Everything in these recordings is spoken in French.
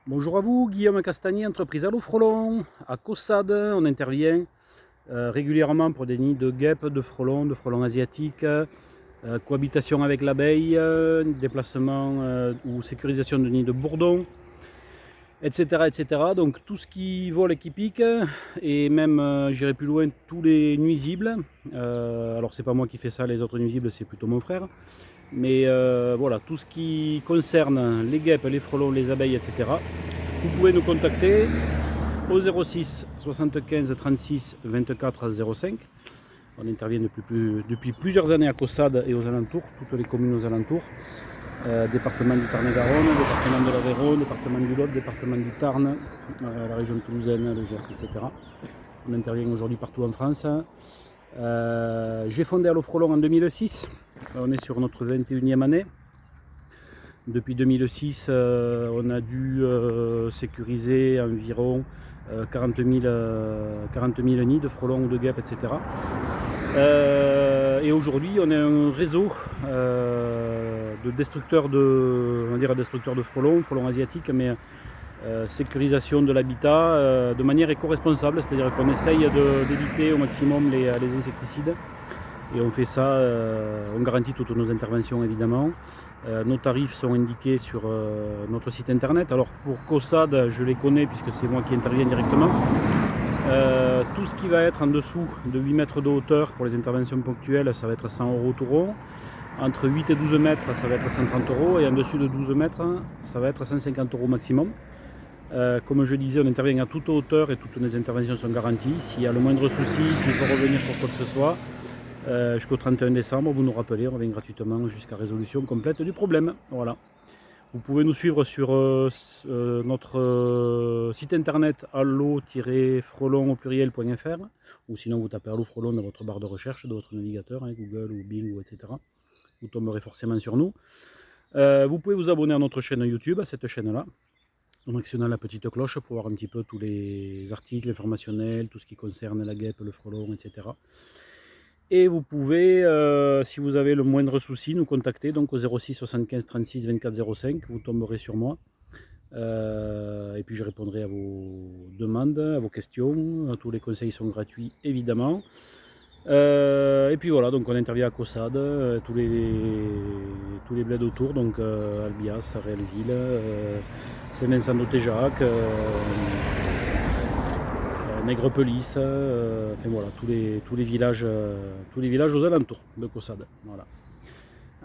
Bonjour à vous, Guillaume Castagnier, entreprise Allo Frelon, à Caussade. On intervient régulièrement pour des nids de guêpes, de frelons asiatiques, cohabitation avec l'abeille, déplacement ou sécurisation de nids de bourdons, etc., etc. Donc tout ce qui vole et qui pique, et même, j'irai plus loin, tous les nuisibles. Alors c'est pas moi qui fais ça, les autres nuisibles, c'est plutôt mon frère. Mais voilà, tout ce qui concerne les guêpes, les frelons, les abeilles, etc. Vous pouvez nous contacter au 06 75 36 24 05. On intervient depuis plusieurs années à Caussade et aux alentours, toutes les communes aux alentours. Département du Tarn-et-Garonne, département de l'Aveyron, département du Lot, département du Tarn, la région toulousaine, le Gers, etc. On intervient aujourd'hui partout en France. J'ai fondé Allo Frelon en 2006. On est sur notre 21e année. Depuis 2006, on a dû sécuriser environ 40 000 nids de frelons ou de guêpes, etc. Et aujourd'hui, on est un réseau de destructeurs de frelons asiatiques, mais sécurisation de l'habitat de manière éco-responsable, c'est-à-dire qu'on essaye d'éviter au maximum les insecticides. Et on fait ça, on garantit toutes nos interventions évidemment. Nos tarifs sont indiqués sur notre site internet. Alors pour Caussade, je les connais puisque c'est moi qui interviens directement. Tout ce qui va être en dessous de 8 mètres de hauteur pour les interventions ponctuelles, ça va être 100 € tout rond. Entre 8 et 12 mètres, ça va être 130 €. Et en dessus de 12 mètres, ça va être 150 € maximum. Comme je disais, on intervient à toute hauteur et toutes nos interventions sont garanties. S'il y a le moindre souci, s'il faut revenir pour quoi que ce soit, jusqu'au 31 décembre, vous nous rappelez, on revient gratuitement jusqu'à résolution complète du problème. Voilà. Vous pouvez nous suivre sur notre site internet allo-frelon au pluriel.fr, ou sinon vous tapez Allo Frelon dans votre barre de recherche de votre navigateur, Google ou Bing, ou etc. Vous tomberez forcément sur nous. Vous pouvez vous abonner à notre chaîne YouTube, à cette chaîne-là, en actionnant la petite cloche pour voir un petit peu tous les articles informationnels, tout ce qui concerne la guêpe, le frelon, etc. Et vous pouvez, si vous avez le moindre souci, nous contacter donc au 06 75 36 24 05. Vous tomberez sur moi. Et puis je répondrai à vos demandes, à vos questions. Tous les conseils sont gratuits, évidemment. Et puis voilà, donc on intervient à Caussade, tous les bleds autour, donc Albias, Réelville, Saint-Vincent-de-Téjac, Nègrepelisse, enfin voilà, tous les villages aux alentours de Caussade. Voilà.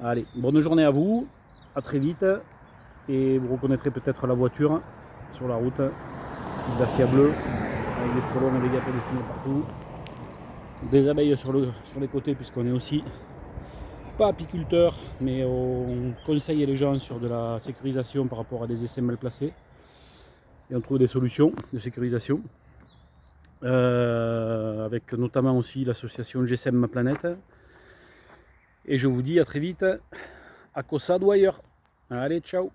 Allez, bonne journée à vous, à très vite, et vous reconnaîtrez peut-être la voiture sur la route, petite Dacia bleue, avec des frelons et des guêpes dessinés partout, des abeilles sur les côtés, puisqu'on est aussi pas apiculteur, mais on conseille les gens sur de la sécurisation par rapport à des essais mal placés, et on trouve des solutions de sécurisation. Avec notamment aussi l'association GSM Ma Planète. Et je vous dis à très vite à Caussade ou ailleurs. Allez, ciao!